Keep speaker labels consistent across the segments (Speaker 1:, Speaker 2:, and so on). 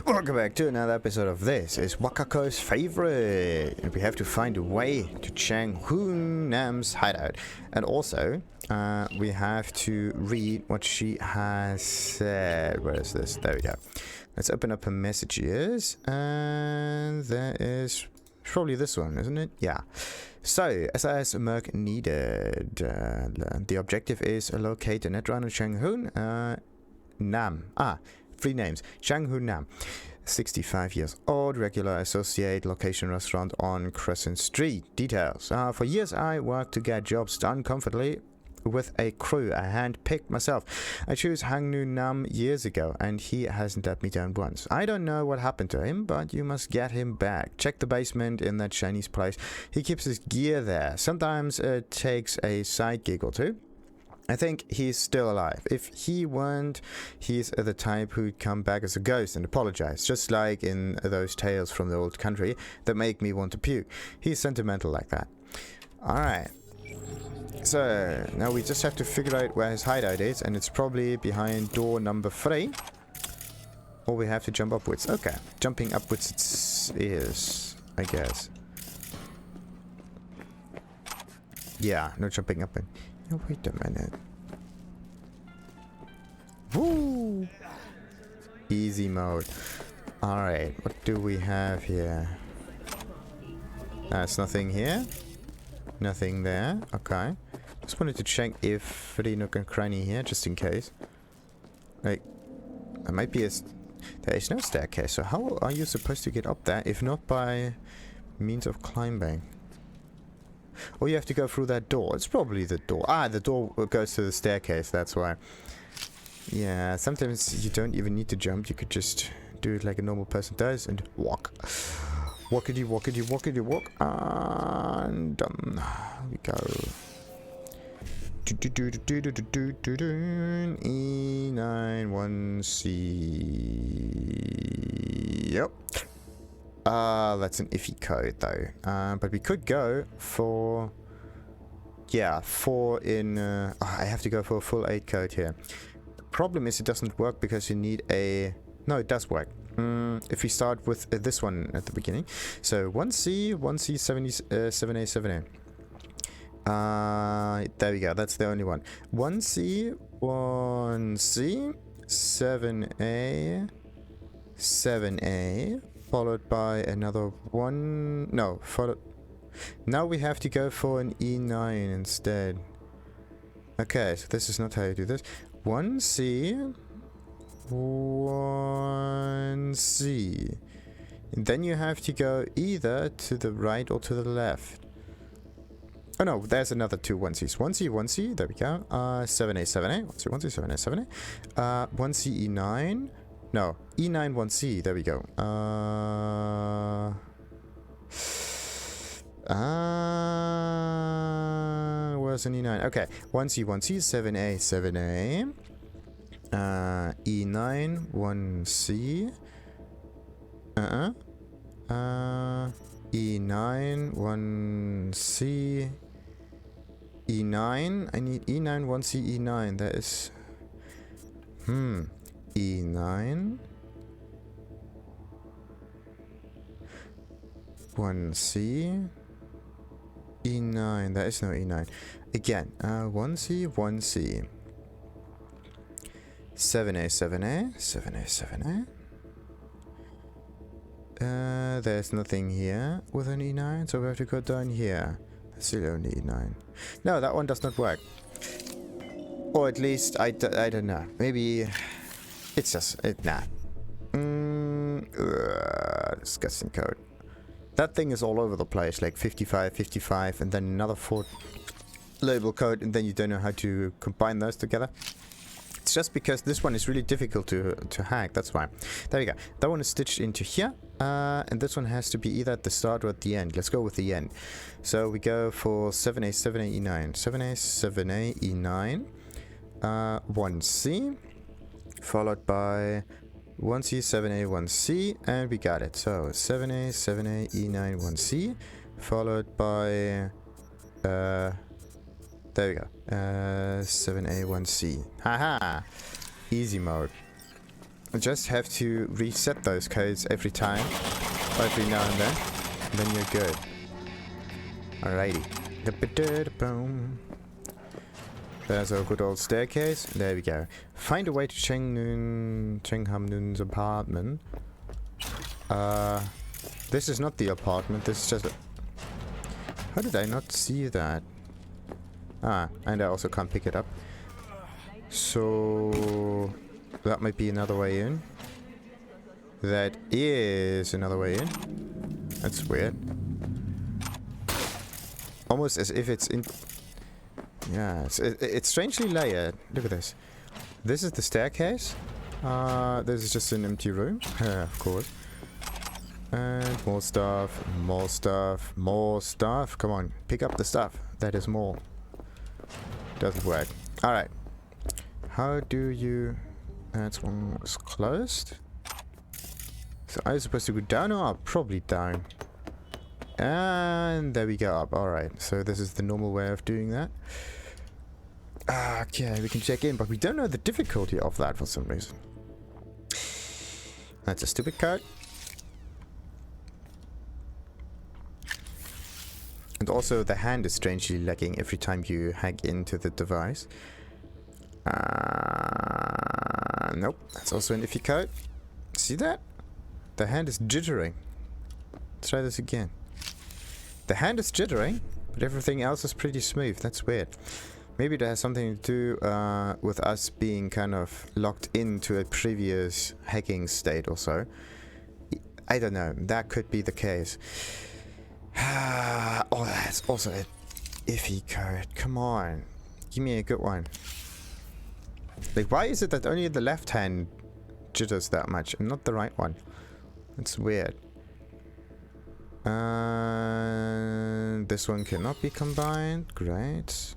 Speaker 1: Welcome back to another episode of This is Wakako's favorite, and we have to find a way to Chang Hoon's hideout, and also we have to read what she has said. Where is this? There we go. Let's open up her messages, and there is probably this one, isn't it? Yeah. So, SAS Merc needed. The objective is locate the Netrunner Chang Hoon Nam. 3 names. Chang Hoon Nam, 65 years old, regular associate, location restaurant on Crescent Street. Details. For years I worked to get jobs done comfortably with a crew I hand-picked myself. I chose Hang Nu Nam years ago, and he hasn't let me down once. I don't know what happened to him, but you must get him back. Check the basement in that Chinese place. He keeps his gear there. Sometimes it takes a side gig or two. I think he's still alive. If he weren't, he's the type who'd come back as a ghost and apologize, just like in those tales from the old country that make me want to puke. He's sentimental like that. Alright. So, now we just have to figure out where his hideout is, and it's probably behind door number 3. Or we have to jump upwards. Okay, jumping upwards is, I guess. Yeah, no jumping up. Oh, wait a minute. Woo! Easy mode. Alright, what do we have here? There's nothing here. Nothing there. Okay. Just wanted to check if the nook and cranny here, just in case. Like, there might be a... There is no staircase, so how are you supposed to get up there if not by means of climbing? Or you have to go through that door. It's probably the door. The door goes to the staircase, that's why. Yeah, sometimes you don't even need to jump. You could just do it like a normal person does and walk. Walkity, walkity, walkity, walk. And we go. E91C. Yep. That's an iffy code though. But we could go for... Yeah, 4 in... I have to go for a full 8 code here. The problem is it doesn't work because you need a... No, it does work. If we start with this one at the beginning. So 1C, 1C, 7A, 7A. There we go, that's the only one. 1C, 1C, 7A, 7A. Followed by another one. No, followed. Now we have to go for an E9 instead. Okay, so this is not how you do this. 1C, 1C. And then you have to go either to the right or to the left. Oh no, there's another 2 1Cs. 1C, 1C, there we go. 7A, 7A. 1C, 1C, 7A, 7A. 1C, E9. No, E9 1C, there we go. Where's an E9? Okay, 1C, 1C, 7A, 7A. E9 1C. E9 1C. E9. I need E9 1C, E9. That is... E9 1C E9. There is no E9. Again, 1C 1C 7A 7A 7A 7A. There's nothing here with an E9, so we have to go down here. That's the only E9. No, that one does not work. Or at least I don't know. Maybe. It's just, nah. Disgusting code. That thing is all over the place, like 55, 55, and then another 4 label code, and then you don't know how to combine those together. It's just because this one is really difficult to hack, that's why. There we go. That one is stitched into here, and this one has to be either at the start or at the end. Let's go with the end. So we go for 7A, 7A, E9. 7A, 7A, E9. 1C. Followed by 1C, 7A, 1C, and we got it. So 7A, 7A, E9, 1C, followed by there we go. 7A, 1C. Haha! Easy mode. just have to reset those codes every time, every now and then you're good. Alrighty. There's our good old staircase. There we go. Find a way to Chang Hoon's apartment. This is not the apartment. This is just a... How did I not see that? Ah, and I also can't pick it up. So... that might be another way in. That is another way in. That's weird. Almost as if it's in... Yeah, it's strangely layered. Look at this. This is the staircase. This is just an empty room. Of course. And more stuff, more stuff, more stuff. Come on, pick up the stuff. That is more. Doesn't work. Alright. How do you... That's one was closed. So I was supposed to go down or up? Probably down. And there we go up. Alright, so this is the normal way of doing that. Okay, we can check in, but we don't know the difficulty of that for some reason. That's a stupid code. And also the hand is strangely lagging every time you hack into the device. Nope, that's also an iffy code. See that? The hand is jittering. Let's try this again. The hand is jittering, but everything else is pretty smooth. That's weird. Maybe it has something to do with us being kind of locked into a previous hacking state or so. I don't know. That could be the case. Oh, that's also an iffy code. Come on. Give me a good one. Like, why is it that only the left hand jitters that much and not the right one? That's weird. This one cannot be combined. Great.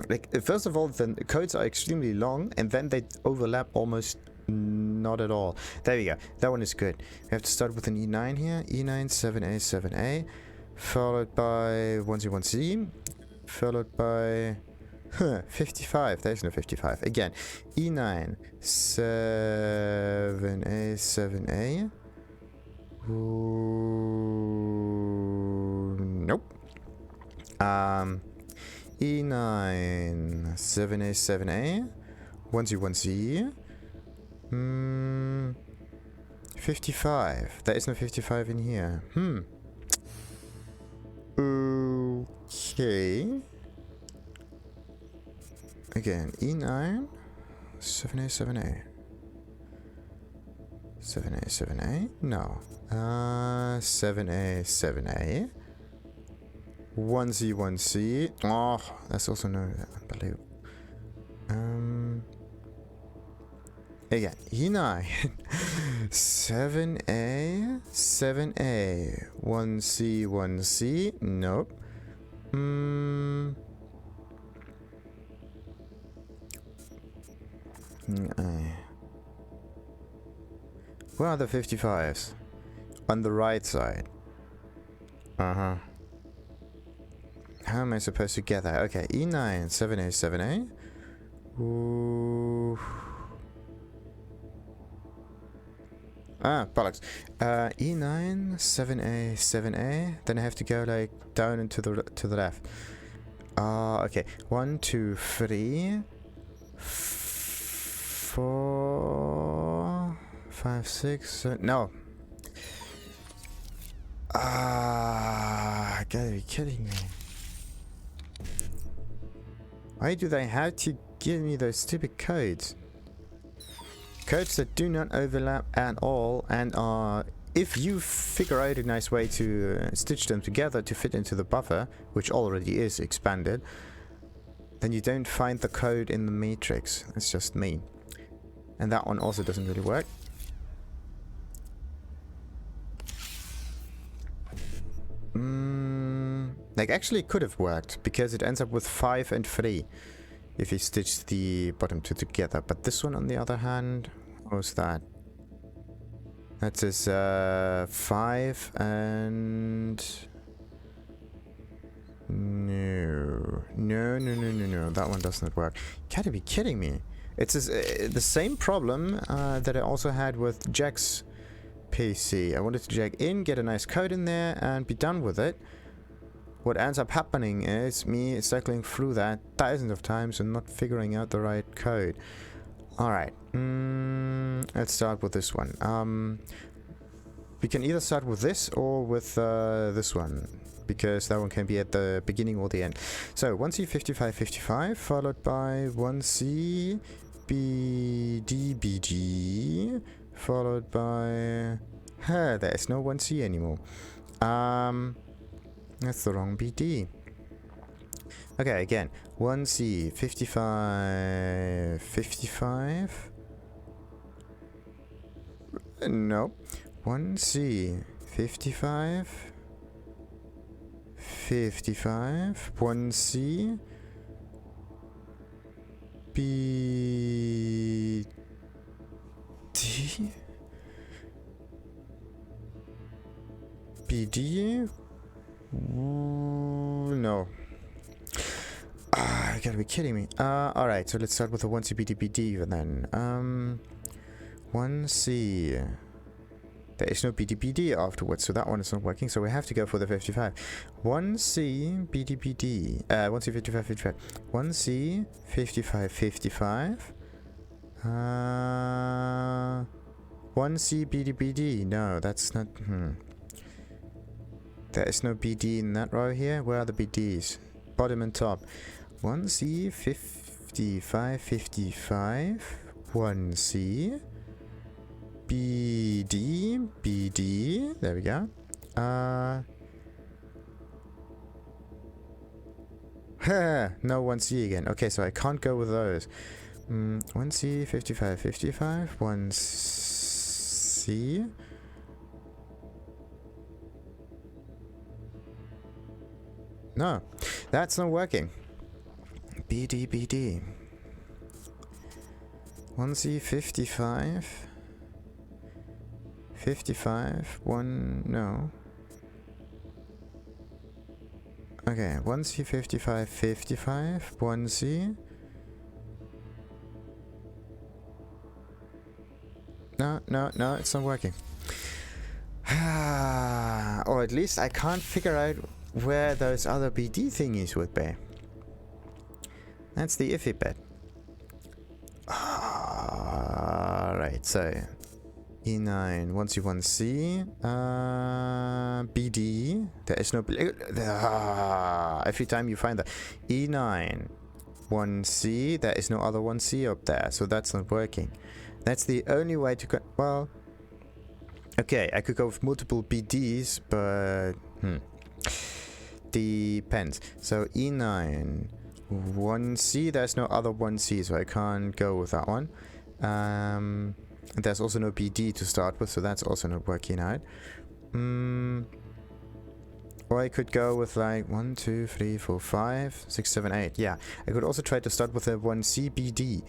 Speaker 1: Like, first of all, the codes are extremely long and then they overlap almost not at all. There we go. That one is good. We have to start with an E9 here. E9, 7A, 7A. Followed by 1Z1C. Followed by... 55. There's no 55. Again. E9, 7A, 7A. Ooh, nope. E9, 7A, 7A. 1Z1C. 55. There is no 55 in here. Okay. Again, E9, 7A, 7A. 7A, 7A? No. 7A, 7A. 1Z, 1C. Oh, that's also no, unbelievable. Again, E9. 7A, 7A. 1C, 1C. Nope. Where are the 55s? On the right side. How am I supposed to get that? Okay, E9, 7A, 7A. Ooh. Bollocks. E9, 7A, 7A. Then I have to go like down and to the left. Okay. 1, 2, 3, 4, 5, 6, 7. No. Gotta be kidding me. Why do they have to give me those stupid codes? Codes that do not overlap at all and are, if you figure out a nice way to stitch them together to fit into the buffer, which already is expanded, then you don't find the code in the matrix. It's just mean. And that one also doesn't really work. Like, actually it could have worked, because it ends up with 5 and 3 if you stitch the bottom two together. But this one, on the other hand, what was that? That says 5 and No. No. That one does not work. You gotta be kidding me. It's the same problem that I also had with Jack's PC. I wanted to jack in, get a nice code in there, and be done with it. What ends up happening is me cycling through that thousands of times and not figuring out the right code. Alright, let's start with this one. We can either start with this or with this one, because that one can be at the beginning or the end. So 1C5555 followed by 1C BDBD followed by... there is no 1C anymore. That's the wrong BD. Okay, again, 1C 55. No. 1C 55. 1C BD. BD? No. You gotta be kidding me. Alright, so let's start with the 1C BDBD then. 1C. There is no BDBD afterwards, so that one is not working, so we have to go for the 55. 1C BDBD. 1C 55 55. 1C 55 55. 1C BDBD. No, that's not. There is no BD in that row here. Where are the BDs? Bottom and top. 1C 55 55. 1C BD. There we go. No 1C again. Okay, so I can't go with those. 1C 55 55. 1C. No, that's not working. BD. 1C 55. 55. No. Okay, 1C 55 55. 1C. No, it's not working. Or at least I can't figure out where those other BD thingies would be. That's the iffy bit. Alright, so E9, 1C, BD. There is no... every time you find that. E9, 1C, there is no other 1C up there, so that's not working. That's the only way to go... Well... Okay, I could go with multiple BDs, but... Depends. So E9, 1C, there's no other 1C, so I can't go with that one. And there's also no BD to start with, so that's also not working out. Or I could go with like 1, 2, 3, 4, 5, 6, 7, 8. Yeah, I could also try to start with a 1C BD.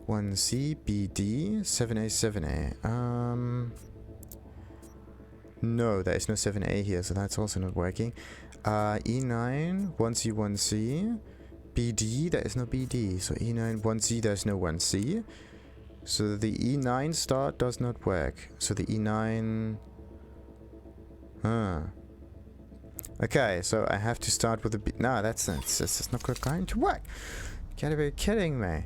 Speaker 1: 1C BD, 7A, 7A. No, there is no 7A here, so that's also not working. E9, 1C, 1C. BD, there is no BD. So E9, 1C, there's no 1C. So the E9 start does not work. So the E9... Okay, so I have to start with the B... No, that's not going to work. You gotta be kidding me.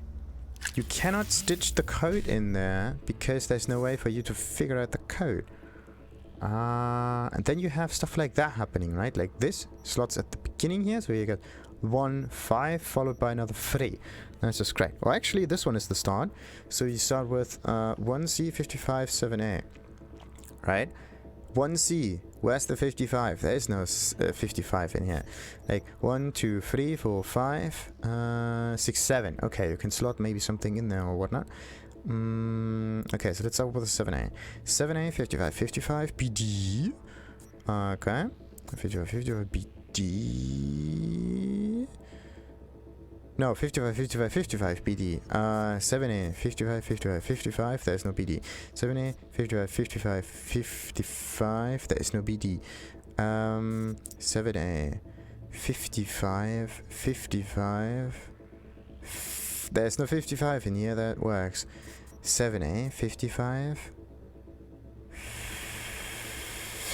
Speaker 1: You cannot stitch the code in there because there's no way for you to figure out the code. And then you have stuff like that happening, right? Like this slots at the beginning here, so you get 1, 5 followed by another 3. That's just great. Well, actually, this one is the start. So you start with 1C 55 7A, right? 1C. Where's the 55? There is no 55 in here. Like 1, 2, 3, 4, 5, 6, 7. Okay, you can slot maybe something in there or whatnot. Okay, so let's start with the 7A. 7A, 55, 55, BD. Okay. 55, 55, BD. No, 55, 55, 55, BD. 7A, 55, 55, 55, there's no BD. 7A, 55, 55, 55, there is no BD. 7A, 55, 55. There's no 55 in here, that works. 7A, 55.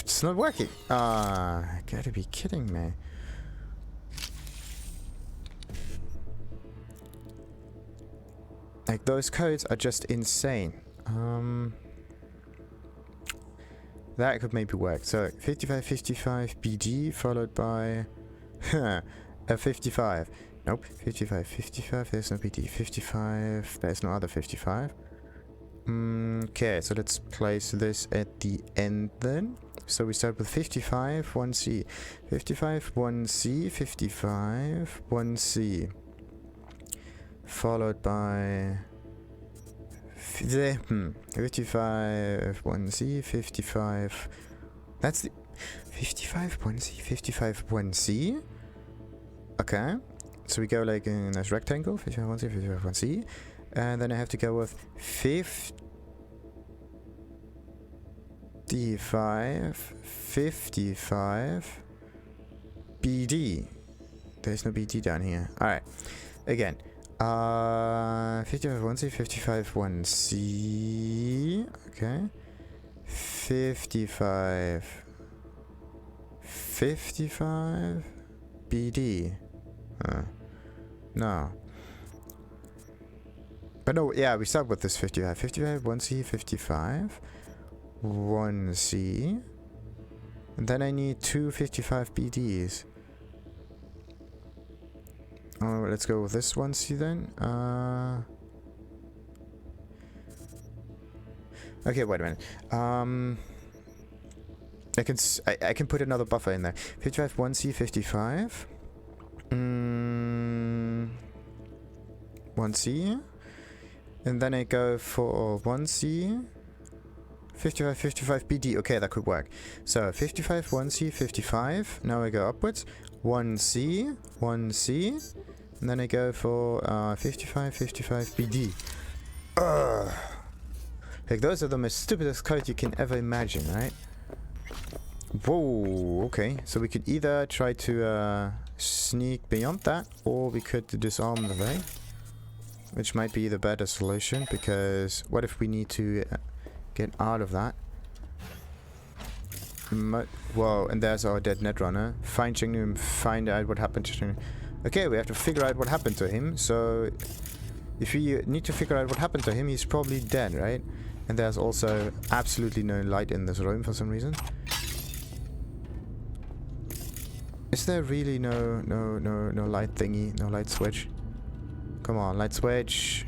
Speaker 1: It's not working. Ah, gotta be kidding me. Like, those codes are just insane. That could maybe work. So 55, 55 BD followed by a 55. Nope. 55, 55. There's no BD. 55. There's no other 55. Okay, so let's place this at the end then. So we start with 55, 1C. 55, 1C, 55, 1C. Followed by 55, 1C, 55. That's the 55, 1C, 55, 1C. Okay. So we go like in this rectangle, 55, 1C, 55, 1C. And then I have to go with 55, 55, BD. There's no BD down here. Alright. Again. 55, 1C, 55, 1C. Okay. 55, 55, BD. No. But no, yeah, we start with this 55. 55, 1C, 55, 1C. And then I need two 55 BDs. Oh, let's go with this 1C then. Okay, wait a minute. I can put another buffer in there. 55, 1C, 55. 1C. And then I go for 1C. 55, 55 BD. Okay, that could work. So 55, 1C, 55. Now I go upwards. 1C, 1C. And then I go for 55, 55 BD. Like, those are the most stupidest codes you can ever imagine, right? Whoa, okay. So we could either try to sneak beyond that, or we could disarm the way. Which might be the better solution, because what if we need to get out of that? Whoa, and there's our dead netrunner. Find Chang Hoon, find out what happened to Chang Hoon. Okay, we have to figure out what happened to him. So, if we need to figure out what happened to him, he's probably dead, right? And there's also absolutely no light in this room for some reason. Is there really no light thingy, no light switch? Come on, light switch.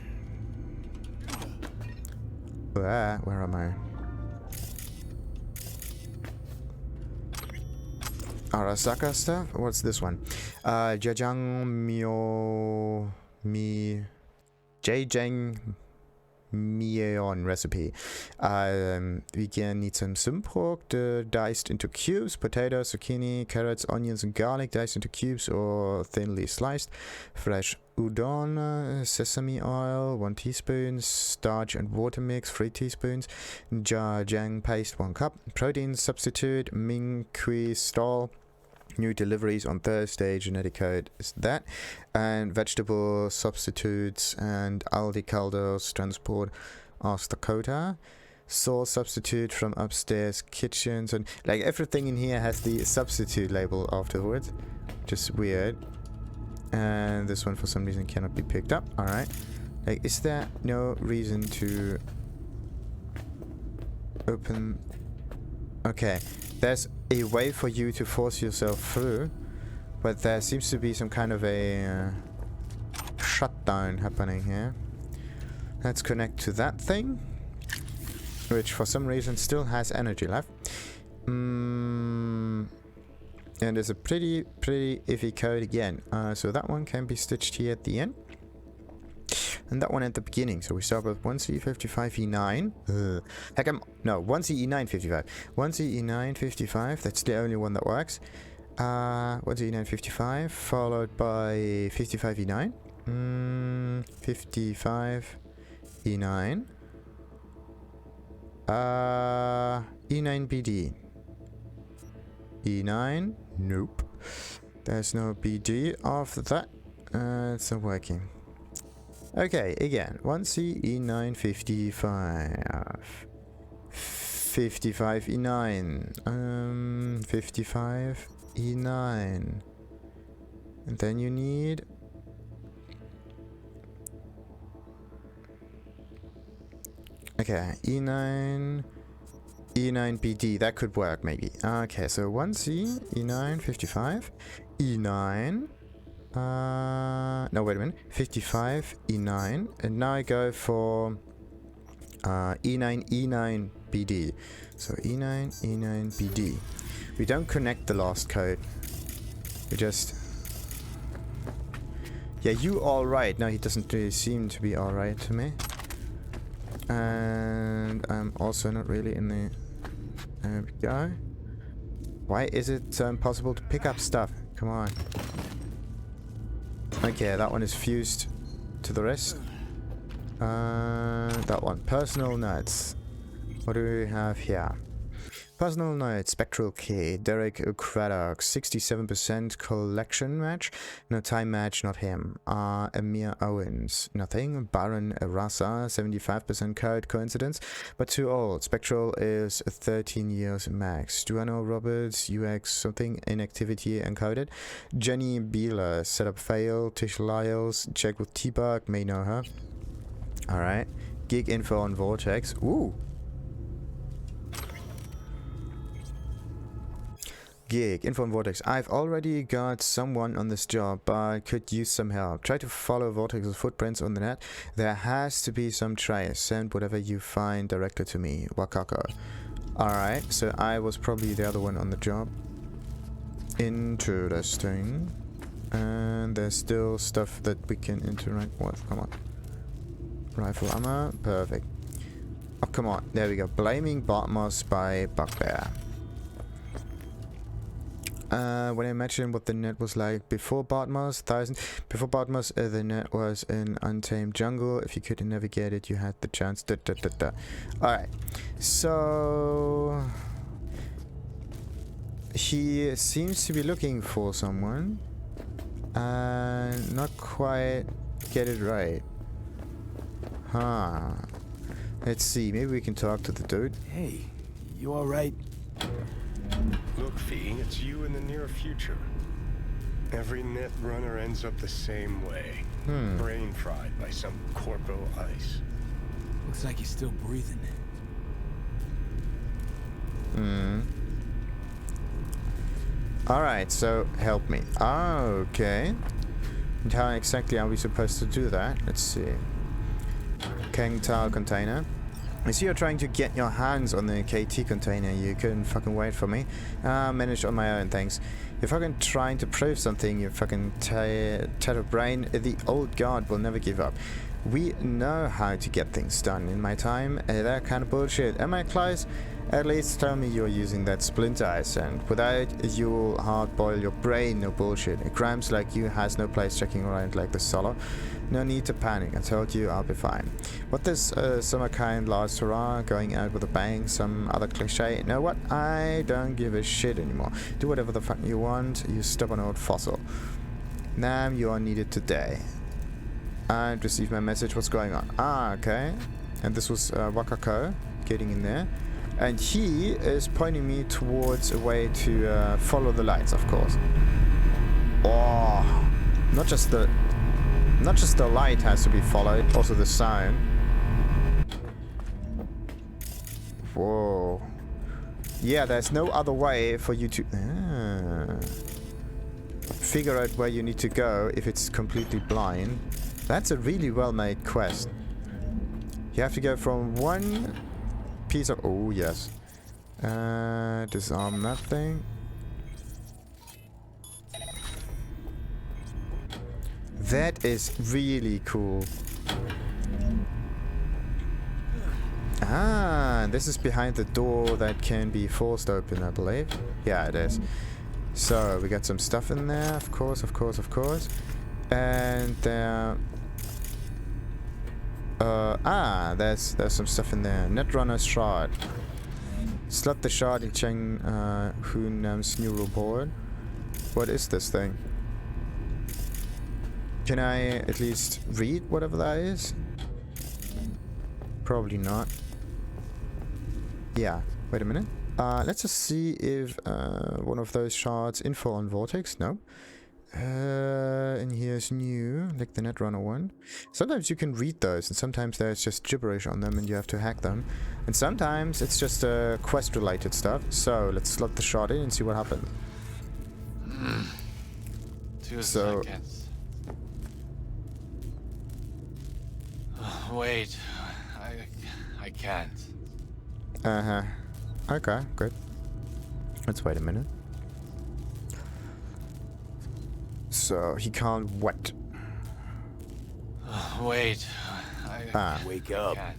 Speaker 1: Where am I? Arasaka stuff? What's this one? Jajangmyeon recipe. We can need some simpork diced into cubes, potatoes, zucchini, carrots, onions, and garlic diced into cubes or thinly sliced. Fresh udon, sesame oil, 1 teaspoon, starch and water mix, 3 teaspoons, jajang paste, 1 cup, protein substitute, minqui stall. New deliveries on Thursday, genetic code is that, and vegetable substitutes and Aldi Caldos transport of Dakota, sauce substitute from upstairs kitchens, and like everything in here has the substitute label afterwards, just weird. And this one for some reason cannot be picked up. All right, like, is there no reason to open? Okay, there's a way for you to force yourself through, but there seems to be some kind of a shutdown happening here. Let's connect to that thing, which for some reason still has energy left. And there's a pretty iffy code again. So that one can be stitched here at the end. And that one at the beginning. So we start with 1C55E9. Heck, no, 1CE955. 1CE955. That's the only one that works. 1CE955 followed by 55E9. 55E9. E9BD. E9. Nope. There's no BD after that. It's not working. Okay, again. 1C, E9, 55. 55, E9. 55, E9. And then you need... Okay, E9... E9 BD, that could work maybe. Okay, so 1C, E9, 55, E9, no wait a minute, 55, E9, and now I go for E9, E9 BD. So E9, E9 BD. We don't connect the last code. We just... Yeah, you alright. No, he doesn't really seem to be alright to me. And I'm also not really in the... There we go. Why is it so impossible to pick up stuff? Come on. Okay, that one is fused to the rest. That one. Personal notes. What do we have here? Personal notes, Spectral Key, Derek Craddock, 67% collection match, no time match, not him. Amir Owens, nothing. Baron Rasa, 75% code, coincidence, but too old. Spectral is 13 years max. Duano Roberts, UX, something, inactivity encoded. Jenny Beeler, setup fail. Tish Lyles, check with T-Bug, may know her. Alright. Gig info on Vortex. Ooh! Gig, info on Vortex. I've already got someone on this job, but could use some help. Try to follow Vortex's footprints on the net. There has to be some trace. Send whatever you find directly to me. Wakako. Alright, so I was probably the other one on the job. Interesting. And there's still stuff that we can interact with. Come on. Rifle ammo. Perfect. Oh, come on. There we go. Blaming Bartmoss by Bugbear. When I mentioned what the net was like before Bartmoss, before Bartmoss, the net was an untamed jungle. If you could navigate it, you had the chance. Alright, so he seems to be looking for someone and not quite get it right. Huh. Let's see, maybe we can talk to the dude.
Speaker 2: Hey, you alright?
Speaker 3: Look, V, it's you in the near future. Every net runner ends up the same way. Brain fried by some corpo ice.
Speaker 2: Looks like he's still breathing.
Speaker 1: Alright, so help me. Okay. And how exactly are we supposed to do that? Let's see. Kang Tao container. I see you're trying to get your hands on the KT container. You couldn't fucking wait for me. Managed on my own, thanks. You're fucking trying to prove something, you fucking tatter brain. The old guard will never give up. We know how to get things done in my time. That kind of bullshit. Am I close? At least tell me you're using that splinter I sent. Without you'll hard boil your brain, no bullshit. A cramps like you has no place checking around like the solo. No need to panic, I told you I'll be fine. What this summer kind last hurrah, going out with a bang, some other cliche. You know what? I don't give a shit anymore. Do whatever the fuck you want, you stubborn old fossil. Nam, you are needed today. And receive my message, what's going on? Ah, okay. And this was Wakako getting in there. And he is pointing me towards a way to follow the lights, of course. Oh, not just the light has to be followed, also the sound. Whoa. Yeah, there's no other way for you to figure out where you need to go if it's completely blind. That's a really well-made quest. You have to go from one piece of... Oh, yes. Disarm that thing. That is really cool. Ah, this is behind the door that can be forced open, I believe. Yeah, it is. So, we got some stuff in there, of course. And there... there's some stuff in there. Netrunner shard. Slot the shard in Chang Hoon's neural board. What is this thing? Can I at least read whatever that is? Probably not. Yeah, wait a minute. Let's just see if one of those shards info on Vortex. No. And here's new, like the Netrunner one. Sometimes you can read those, and sometimes there's just gibberish on them and you have to hack them. And sometimes it's just quest related stuff. So let's slot the shard in and see what happens.
Speaker 4: 2 seconds. Wait, I can't.
Speaker 1: Uh-huh. Okay, good. Let's wait a minute. So he can't wet.
Speaker 4: Wait, I
Speaker 2: Wake up.
Speaker 4: can't.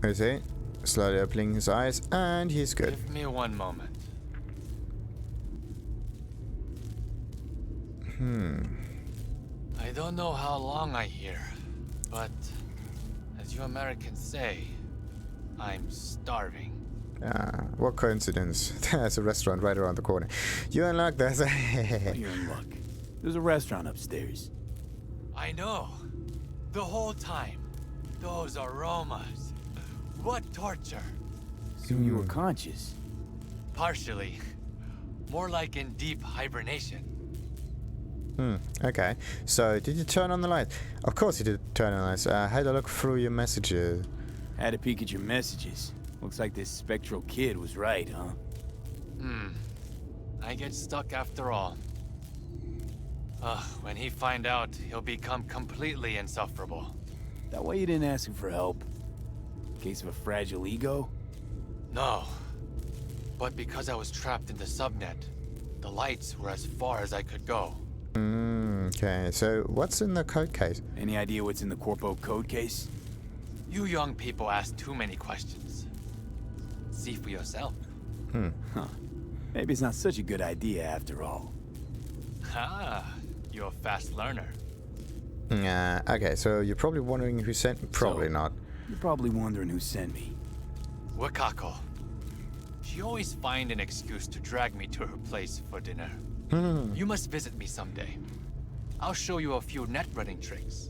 Speaker 1: You see? Slowly opening his eyes, and he's good.
Speaker 4: Give me 1 moment. I don't know how long I here, but as you Americans say, I'm starving.
Speaker 1: What coincidence. There's a restaurant right around the corner. You're in luck, there's a...
Speaker 2: You're in luck. There's a restaurant upstairs.
Speaker 4: I know. The whole time. Those aromas. What torture.
Speaker 2: So you were conscious.
Speaker 4: Partially. More like in deep hibernation.
Speaker 1: Okay. So, did you turn on the light? Of course you did turn on the lights. I had a look through your messages.
Speaker 2: Had a peek at your messages. Looks like this spectral kid was right, huh?
Speaker 4: I get stuck after all. When he find out, he'll become completely insufferable.
Speaker 2: That why you didn't ask him for help? Case of a fragile ego?
Speaker 4: No. But because I was trapped in the subnet, the lights were as far as I could go.
Speaker 1: Okay, so what's in the code case?
Speaker 2: Any idea what's in the Corpo code case?
Speaker 4: You young people ask too many questions. See for yourself.
Speaker 2: Huh. Maybe it's not such a good idea after all.
Speaker 4: You're a fast learner.
Speaker 1: Okay, so you're probably wondering who sent me. Probably
Speaker 2: So-
Speaker 1: not.
Speaker 2: You're probably wondering who sent me.
Speaker 4: Wakako. She always find an excuse to drag me to her place for dinner. You must visit me someday. I'll show you a few net running tricks.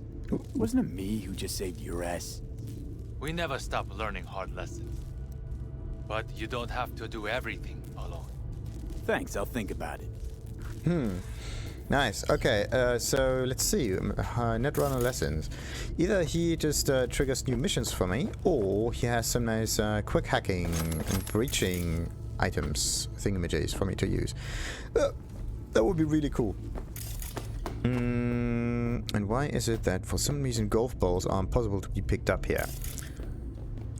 Speaker 2: Wasn't it me who just saved your ass?
Speaker 4: We never stop learning hard lessons. But you don't have to do everything alone.
Speaker 2: Thanks, I'll think about it.
Speaker 1: Nice. Okay, so let's see. Netrunner lessons. Either he just triggers new missions for me, or he has some nice quick hacking and breaching items, thingamajigs for me to use. That would be really cool. And why is it that for some reason golf balls are impossible to be picked up here?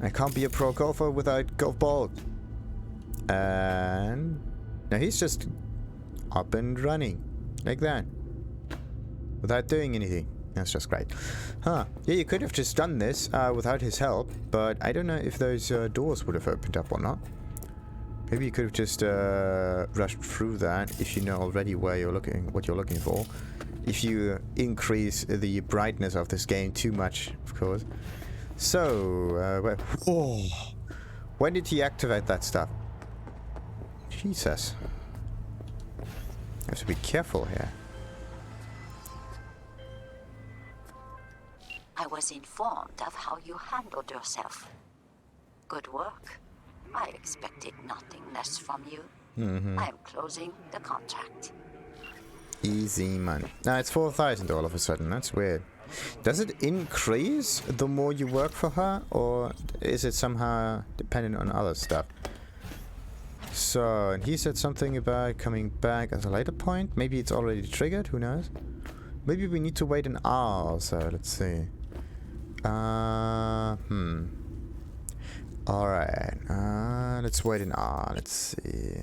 Speaker 1: I can't be a pro golfer without golf balls. And now he's just up and running. Like that. Without doing anything. That's just great. Huh. Yeah, you could have just done this without his help, but I don't know if those doors would have opened up or not. Maybe you could have just rushed through that if you know already where you're looking, what you're looking for. If you increase the brightness of this game too much, of course. So, when did he activate that stuff? Jesus. I have to be careful here.
Speaker 5: I was informed of how you handled yourself. Good work. I expected nothing less from you. I am closing the contract.
Speaker 1: Easy money. Now it's 4,000 all of a sudden. That's weird. Does it increase the more you work for her, or is it somehow dependent on other stuff? So, and he said something about coming back at a later point. Maybe it's already triggered, who knows? Maybe we need to wait an hour, so let's see. Alright, let's wait an hour, let's see.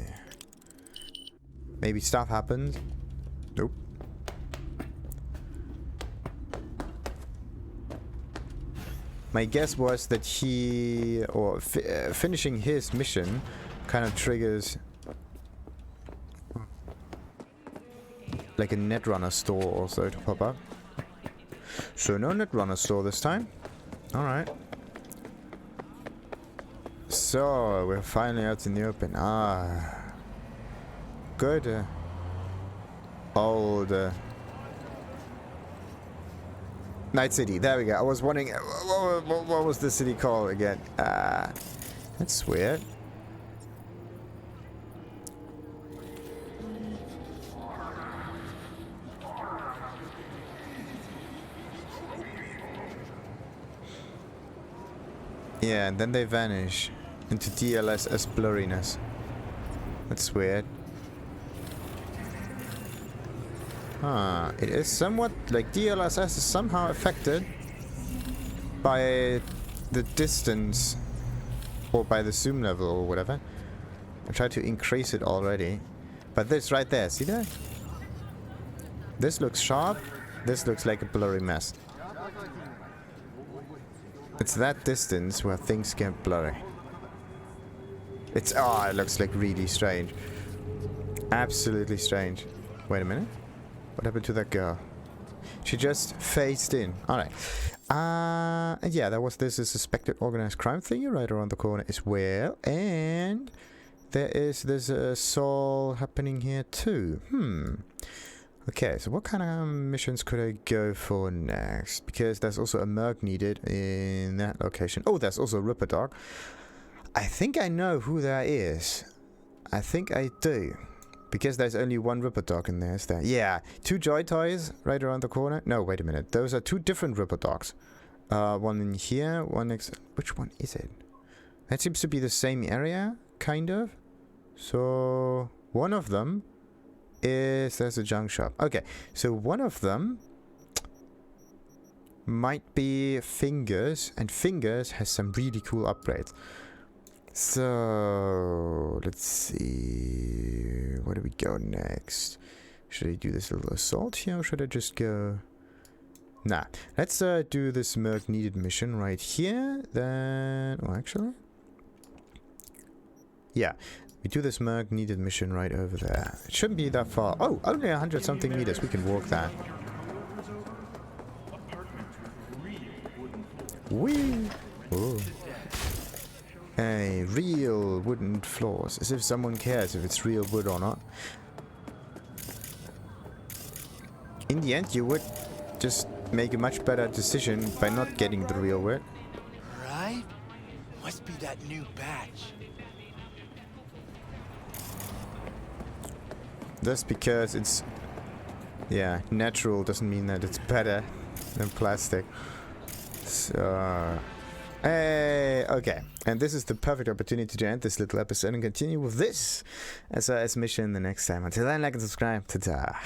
Speaker 1: Maybe stuff happens. Nope. My guess was that he, or finishing his mission kind of triggers like a Netrunner store also to pop up. So no Netrunner store this time. Alright. So, we're finally out in the open. Ah. Good. Old. Night City. There we go. I was wondering, what was the city called again? That's weird. Yeah, and then they vanish into DLSS blurriness. That's weird. Huh. It is somewhat like DLSS is somehow affected by the distance or by the zoom level or whatever. I tried to increase it already. But this right there, see that? This looks sharp. This looks like a blurry mess. It's that distance where things get blurry. It's, oh, it looks like really strange. Absolutely strange. Wait a minute. What happened to that girl? She just phased in. Alright. And yeah, there's a suspected organized crime thingy right around the corner as well. And there's a soul happening here too. Okay, so what kind of missions could I go for next? Because there's also a merc needed in that location. Oh, there's also a Ripper Dog. I think I know who that is. I think I do. Because there's only one Ripper Dog in there, is there? Yeah, 2 Joy Toys right around the corner. No, wait a minute. Those are 2 different Ripper Dogs. One in here, one next... Which one is it? That seems to be the same area, kind of. So, one of them is... There's a junk shop. Okay, so one of them might be Fingers, and Fingers has some really cool upgrades. So, let's see, where do we go next? Should I do this little assault here, or should I just go... Nah, let's do this merc needed mission right here, then... Oh, actually? Yeah, we do this merc needed mission right over there. It shouldn't be that far. Oh, only 100 something meters, we can walk that. Whee! Whoa. Hey, real wooden floors. As if someone cares if it's real wood or not. In the end, you would just make a much better decision by not getting the real wood.
Speaker 2: Right? Must be that new batch.
Speaker 1: Just because it's... Yeah, natural doesn't mean that it's better than plastic. So... Hey, okay. And this is the perfect opportunity to end this little episode and continue with this as mission the next time. Until then, like and subscribe. Ta-ta.